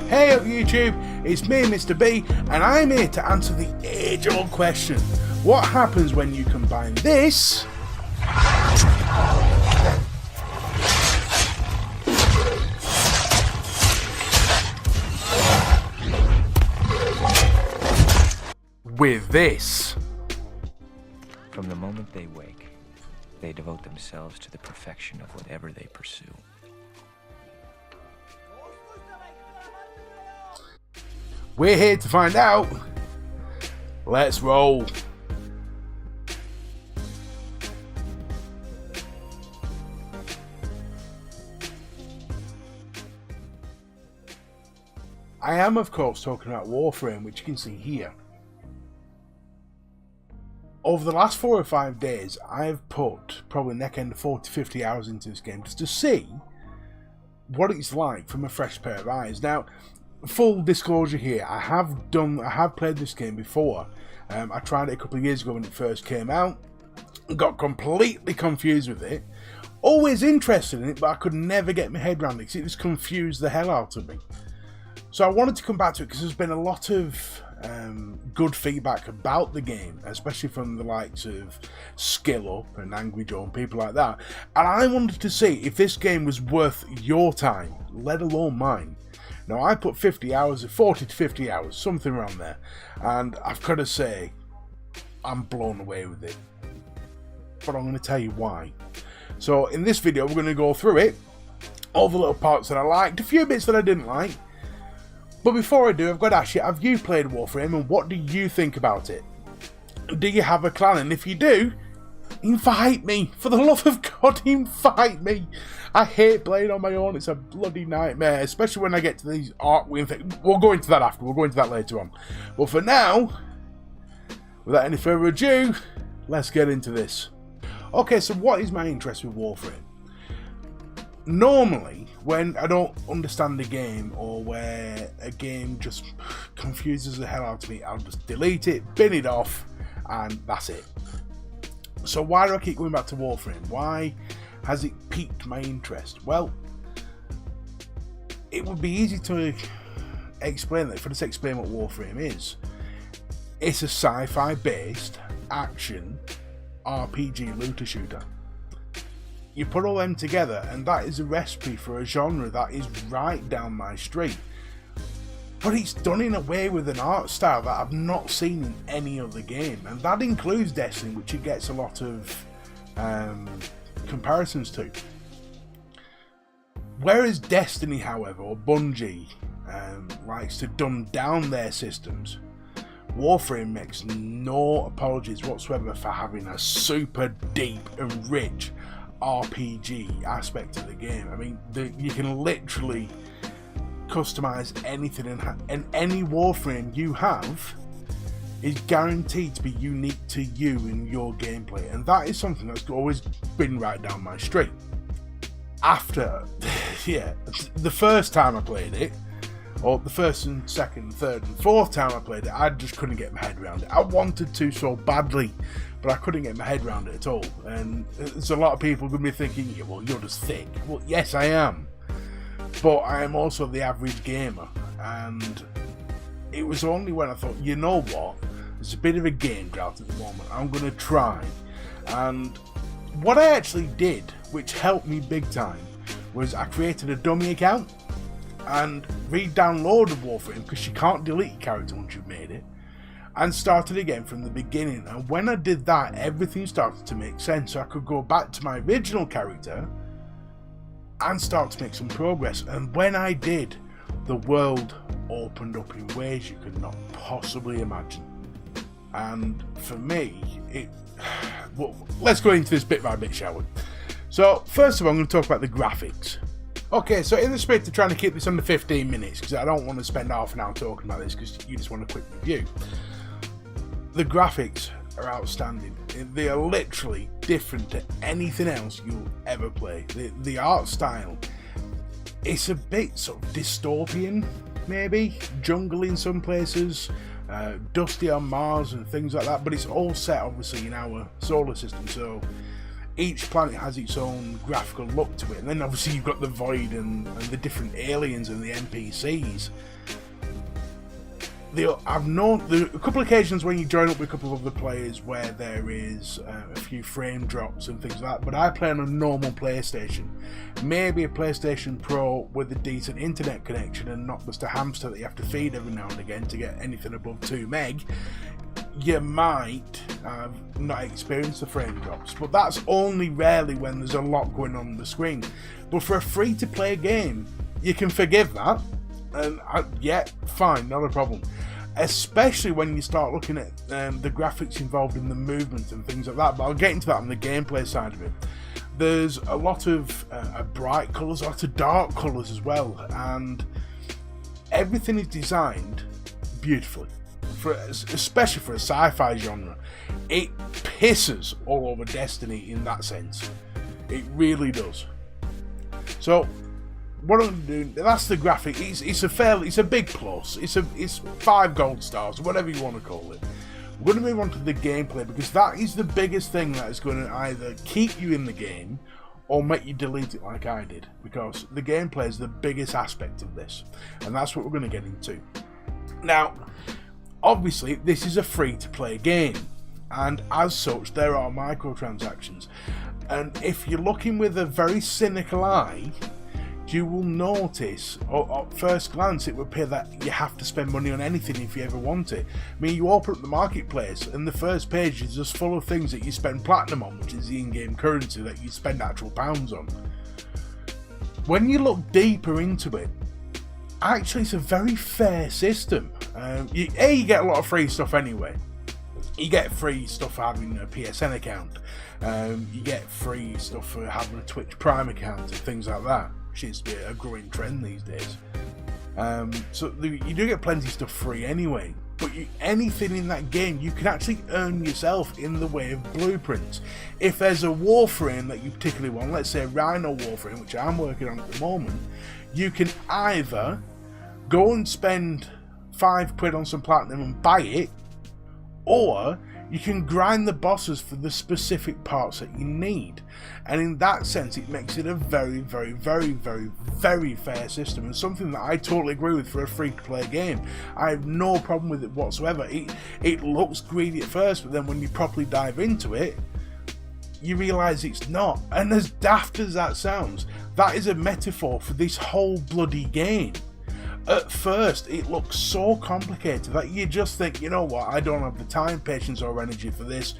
Hey up YouTube, it's me Mr. B and I'm here to answer the age-old question. What happens when you combine this with this? From the moment they wake, they devote themselves to the perfection of whatever they pursue. We're here to find out. Let's roll. I am, of course, talking about Warframe, which you can see here. Over the last 4 or 5 days, I've put probably neck end 40-50 hours into this game just to see what it's like from a fresh pair of eyes. Now, full disclosure here, I have played this game before. I tried it a couple of years ago when it first came out. Got completely confused with it. Always interested in it, but I could never get my head around it because it just confused the hell out of me. So I wanted to come back to it because there's been a lot of good feedback about the game, especially from the likes of Skill Up and Angry Joe and people like that. And I wanted to see if this game was worth your time, let alone mine. Now, I put 50 hours, 40 to 50 hours, something around there, and I've got to say, I'm blown away with it. But I'm going to tell you why. So, in this video, we're going to go through it, all the little parts that I liked, a few bits that I didn't like. But before I do, I've got to ask you, have you played Warframe, and what do you think about it? Do you have a clan? And if you do, invite me. For the love of God, invite me. I hate playing on my own. It's a bloody nightmare, especially when I get to these Artwing things. We'll go into that after. We'll go into that later on. But for now, without any further ado, let's get into this. Okay, so what is my interest with Warframe? Normally, when I don't understand a game or where a game just confuses the hell out of me, I'll just delete it, bin it off, and that's it. So why do I keep going back to Warframe? Why has it piqued my interest? Well, it would be easy to explain that if I just explain what Warframe is. It's a sci-fi based action RPG looter shooter. You put all them together and that is a recipe for a genre that is right down my street. But it's done in a way with an art style that I've not seen in any other game, and that includes Destiny, which it gets a lot of comparisons to. Whereas Destiny, however, or Bungie, likes to dumb down their systems, Warframe makes no apologies whatsoever for having a super deep and rich RPG aspect of the game. I mean, you can literally customize anything, and any Warframe you have is guaranteed to be unique to you and your gameplay, and that is something that's always been right down my street. After the first time I played it, or the first and second, third and fourth time I played it, I just couldn't get my head around it. I wanted to so badly, but I couldn't get my head around it at all. And there's a lot of people going to be thinking, yeah, well, you're just thick. Well, yes, I am. But I am also the average gamer, and it was only when I thought, you know what, there's a bit of a game drought at the moment, I'm going to try. And what I actually did, which helped me big time, was I created a dummy account and re-downloaded Warframe, because you can't delete your character once you've made it, and started again from the beginning. And when I did that, everything started to make sense, so I could go back to my original character and start to make some progress. And when I did, the world opened up in ways you could not possibly imagine. And for me, well, let's go into this bit by bit, shall we? So first of all, I'm going to talk about the graphics. Okay, so in the spirit of trying to keep this under 15 minutes, because I don't want to spend half an hour talking about this, because you just want a quick review. The graphics are outstanding. They are literally different to anything else you'll ever play. The art style, it's a bit sort of dystopian, maybe, jungle in some places, dusty on Mars and things like that, but it's all set obviously in our solar system, so each planet has its own graphical look to it, and then obviously you've got the void and the different aliens and the NPCs. I've known there are a couple of occasions when you join up with a couple of other players where there is a few frame drops and things like that, but I play on a normal PlayStation. Maybe a PlayStation Pro with a decent internet connection and not just a hamster that you have to feed every now and again to get anything above 2 meg. You might have not experienced the frame drops, but that's only rarely when there's a lot going on the screen. But for a free-to-play game, you can forgive that. And yeah, fine, not a problem. Especially when you start looking at the graphics involved in the movement and things like that. But I'll get into that on the gameplay side of it. There's a lot of bright colours, a lot of dark colours as well, and everything is designed beautifully. Especially for a sci-fi genre, it pisses all over Destiny in that sense. It really does. So what I'm doing, that's the graphic. It's a big plus. It's 5 gold stars, whatever you want to call it. We're going to move on to the gameplay, because that is the biggest thing that is going to either keep you in the game or make you delete it like I did, because the gameplay is the biggest aspect of this, and that's what we're going to get into. Now, obviously, this is a free-to-play game, and as such, there are microtransactions. And if you're looking with a very cynical eye, you will notice, or at first glance, it would appear that you have to spend money on anything if you ever want it. I mean, you open up the marketplace, and the first page is just full of things that you spend platinum on, which is the in-game currency that you spend actual pounds on. When you look deeper into it, actually, it's a very fair system. You get a lot of free stuff anyway. You get free stuff for having a PSN account. You get free stuff for having a Twitch Prime account and things like that, which is a growing trend these days. So you do get plenty of stuff free anyway. But anything in that game, you can actually earn yourself in the way of blueprints. If there's a Warframe that you particularly want, let's say a Rhino Warframe, which I'm working on at the moment, you can either go and spend £5 on some platinum and buy it, or you can grind the bosses for the specific parts that you need. And in that sense, it makes it a very, very, very, very, very fair system, and something that I totally agree with for a free-to-play game. I have no problem with it whatsoever. It looks greedy at first, but then when you properly dive into it, you realise it's not. And as daft as that sounds, that is a metaphor for this whole bloody game. At first, it looks so complicated that you just think, you know what, I don't have the time, patience, or energy for this.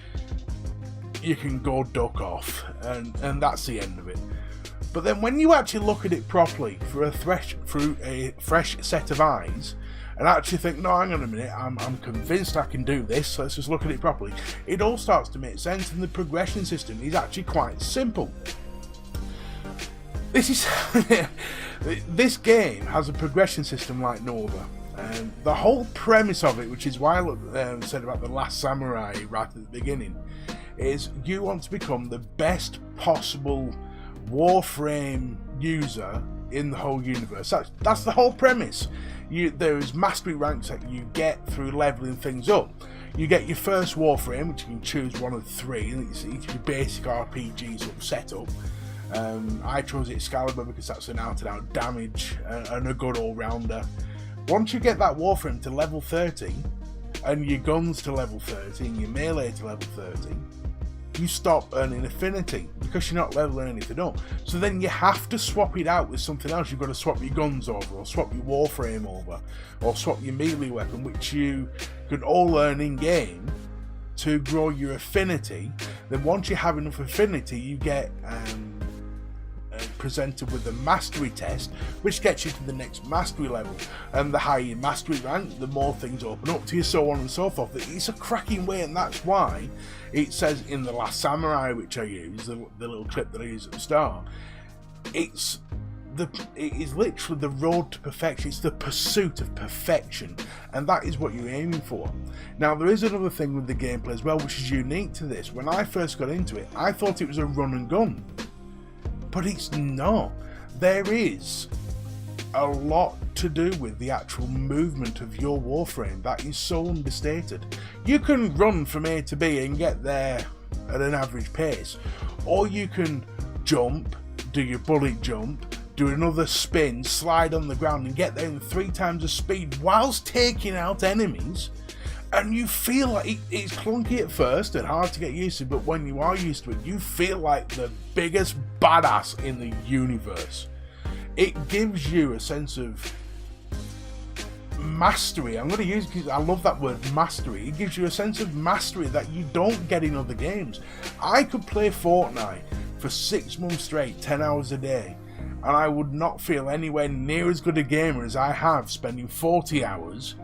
You can go duck off, and that's the end of it. But then when you actually look at it properly through a fresh set of eyes, and actually think, no, hang on a minute, I'm convinced I can do this, so let's just look at it properly, it all starts to make sense, and the progression system is actually quite simple. This game has a progression system like no other. The whole premise of it, which is why I said about the Last Samurai right at the beginning, is you want to become the best possible Warframe user in the whole universe. That's the whole premise. There's mastery ranks that you get through leveling things up. You get your first Warframe, which you can choose one of 3, and it's your basic RPG sort of setup. I chose Excalibur because that's an out-and-out damage and a good all-rounder. Once you get that Warframe to level 30, and your guns to level 30, and your melee to level 30, you stop earning affinity because you're not leveling anything up. So then you have to swap it out with something else. You've got to swap your guns over, or swap your Warframe over, or swap your melee weapon, which you can all earn in-game to grow your affinity. Then once you have enough affinity, you get presented with a mastery test, which gets you to the next mastery level, and the higher your mastery rank, the more things open up to you, so on and so forth. It's a cracking way, and that's why it says in The Last Samurai, which I use, the little clip that I use at the start, it is literally the road to perfection. It's the pursuit of perfection, and that is what you're aiming for. Now, there is another thing with the gameplay as well, which is unique to this. When I first got into it, I thought it was a run and gun, but it's not. There is a lot to do with the actual movement of your Warframe that is so understated. You can run from A to B and get there at an average pace, or you can jump, do your bullet jump, do another spin, slide on the ground and get there in 3 times the speed whilst taking out enemies. And you feel like it's clunky at first and hard to get used to, but when you are used to it, you feel like the biggest badass in the universe. It gives you a sense of mastery. I'm going to use, because I love that word, mastery. It gives you a sense of mastery that you don't get in other games. I could play Fortnite for 6 months straight, 10 hours a day, and I would not feel anywhere near as good a gamer as I have spending 40 hours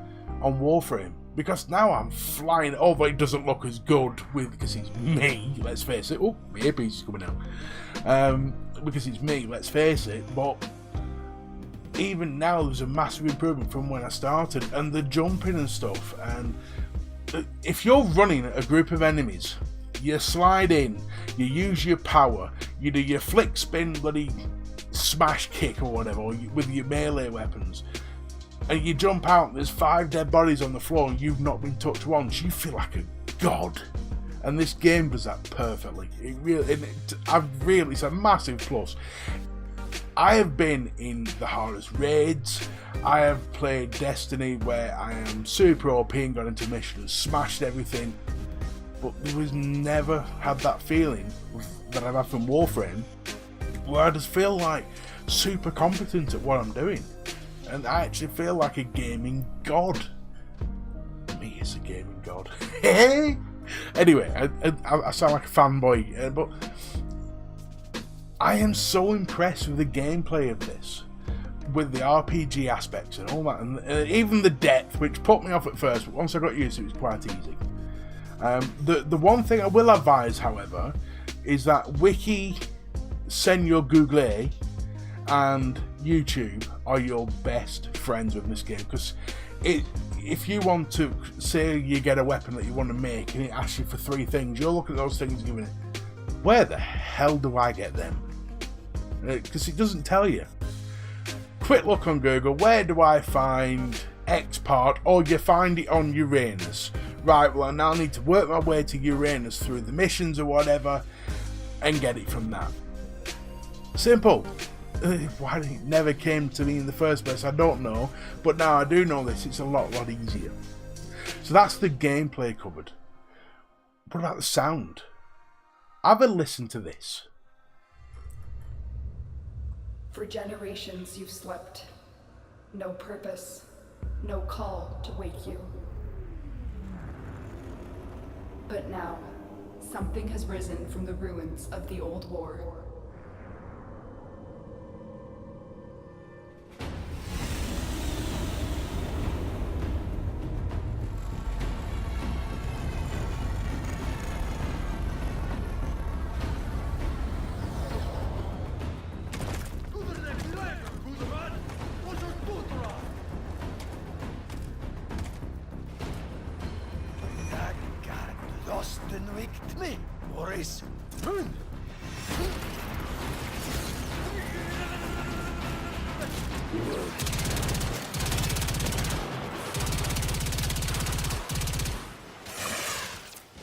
on Warframe. Because now I'm flying, although it doesn't look as good because it's me, let's face it. Oh, my earpiece is coming out. Because it's me, let's face it. But even now, there's a massive improvement from when I started. And the jumping and stuff. And if you're running a group of enemies, you slide in, you use your power, you do your flick, spin, bloody smash kick or whatever, with your melee weapons. And you jump out and there's 5 dead bodies on the floor and you've not been touched once, you feel like a god. And this game does that perfectly. It's a massive plus. I have been in the hardest raids. I have played Destiny where I am super OP and got into mission and smashed everything. But there was never had that feeling that I've had from Warframe, where I just feel like super competent at what I'm doing. And I actually feel like a gaming god. Me as a gaming god. Anyway, I sound like a fanboy, but I am so impressed with the gameplay of this, with the RPG aspects and all that, and even the depth, which put me off at first, but once I got used to it, it was quite easy. The one thing I will advise, however, is that Wiki, Senor Google, and YouTube are your best friends with this game, because if you want to say you get a weapon that you want to make and it asks you for 3 things, you'll look at those things and giving it, where the hell do I get them? Because it doesn't tell you. Quick look on Google, where do I find X part? Or you find it on Uranus. Right, well I now need to work my way to Uranus through the missions or whatever and get it from that. Simple. Why it never came to me in the first place, I don't know, but now I do know this, it's a lot easier. So that's the gameplay covered. What about the sound? Have a listen to this. For generations you've slept. No purpose, no call to wake you. But now, something has risen from the ruins of the old war.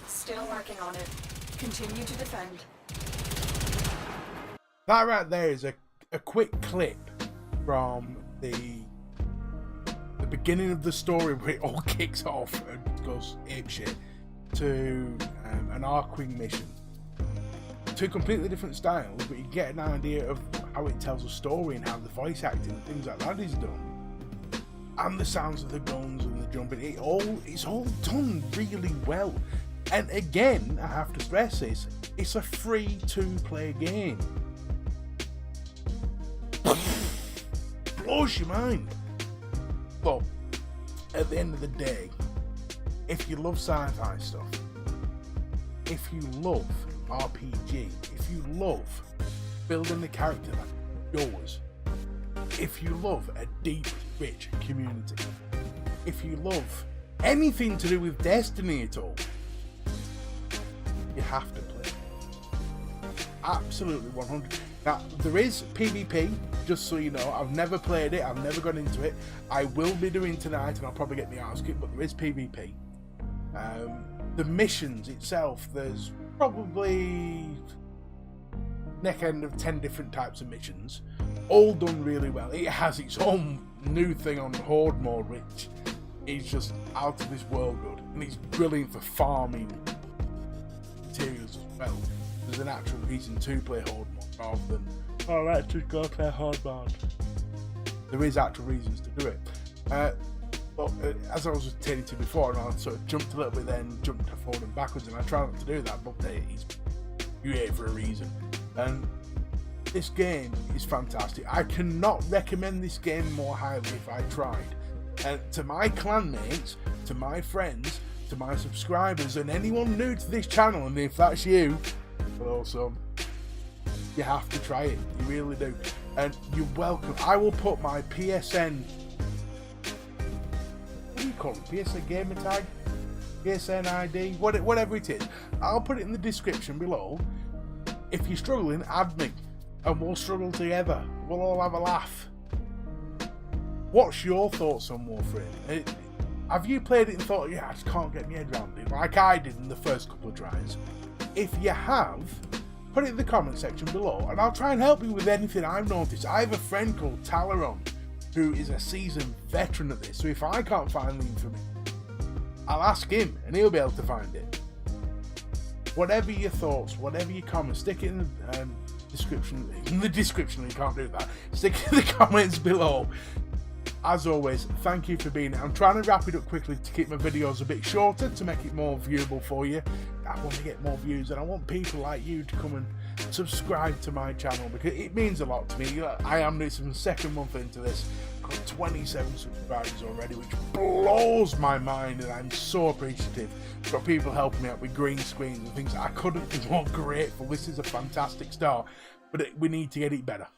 Still working on it. Continue to defend. That right there is a quick clip from the beginning of the story where it all kicks off and goes apeshit to an Arkwing mission. 2 completely different styles, but you get an idea of how it tells a story and how the voice acting and things like that is done. And the sounds of the guns and the jumping, it's all done really well. And again, I have to stress this, it's a free-to-play game. Blows your mind. But at the end of the day, if you love sci-fi stuff, if you love RPG, if you love building the character that's yours, if you love a deep, rich community, if you love anything to do with Destiny at all, you have to play. Absolutely 100. Now, there is PvP, just so you know. I've never played it, I've never got into it. I will be doing tonight, and I'll probably get my arse kicked, but there is PvP. The missions itself, there's probably neck end of 10 different types of missions, all done really well. It has its own new thing on Horde mode, which is just out of this world good, and it's brilliant for farming materials as well. There's an actual reason to play Horde mode rather than, oh, let's just go play Horde mode. There is actual reasons to do it. But as I was telling you before, and I sort of jumped a little bit then, jumped forward and backwards, and I try not to do that, but you're here for a reason. And this game is fantastic. I cannot recommend this game more highly if I tried. And to my clanmates, to my friends, to my subscribers, and anyone new to this channel, and if that's you, but also, you have to try it. You really do. And you're welcome. I will put my PSN, what do you call it? PSN gamer tag? PSN ID? Whatever it is. I'll put it in the description below. If you're struggling, add me, and we'll struggle together. We'll all have a laugh. What's your thoughts on Warframe? Have you played it and thought, yeah, I just can't get my head around it, like I did in the first couple of tries? If you have, put it in the comment section below, and I'll try and help you with anything I've noticed. I have a friend called Talaron, who is a seasoned veteran at this, so if I can't find the information, I'll ask him, and he'll be able to find it. Whatever your thoughts, whatever your comments, stick it in the description. In the description, you can't do that. Stick it in the comments below. As always, thank you for being here. I'm trying to wrap it up quickly to keep my videos a bit shorter, to make it more viewable for you. I want to get more views, and I want people like you to come and subscribe to my channel, because it means a lot to me. I am this second month into this, got 27 subscribers already, which blows my mind, and I'm so appreciative. Got people helping me out with green screens and things. I couldn't be more grateful. This is a fantastic start, but we need to get it better.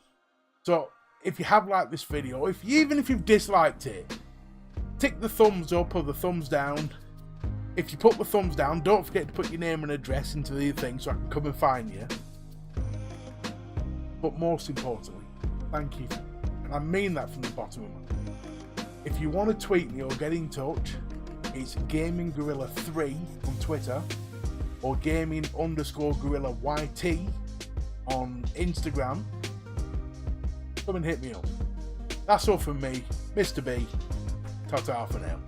So if you have liked this video, even if you've disliked it, tick the thumbs up or the thumbs down. If you put the thumbs down, don't forget to put your name and address into the thing so I can come and find you. But most importantly, thank you. And I mean that from the bottom of my heart. If you want to tweet me or get in touch, it's GamingGorilla3 on Twitter, or Gaming_Gorilla YT on Instagram. Come and hit me up. That's all from me, Mr. B. Ta-ta for now.